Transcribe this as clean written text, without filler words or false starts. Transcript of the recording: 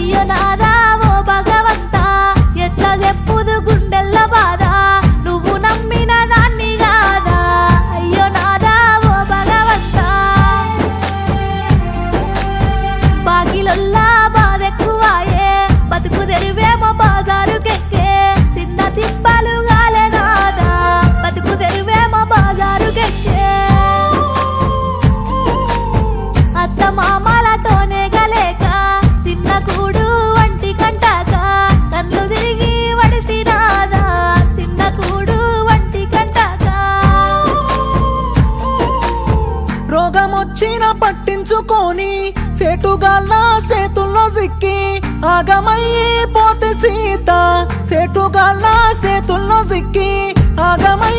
అయ్యో నాదా ఓ భగవంతా ఎట్లా చెప్పుదు గుండెల్ల బాధ నువ్వు నమ్మిన దాన్ని కాదా అయ్యో నాదా ఓ భగవంతా బాకిలొల్లా బాధెక్కువాయే బతుకు తెరువేమో బాజారుకెక్కే చిన్న తిప్పలు గాలే నాదా బతుకు తెరువేమో బాజారుకెక్కే అత్త మామలతోనే గలేక తిన్న కూడు వంటి కంటాక కళ్ళు తిరిగి వడితి నాదా తిన్న కూడు వంటి కంటాక రోగమొచ్చిన పట్టించుకొని సేటుగాళ్ళ సేతుల్లో సిక్కి ఆగమయ్యి పోతే సీత సేటుగాళ్ళ సేతుల్లో సిక్కి ఆగమయ్యి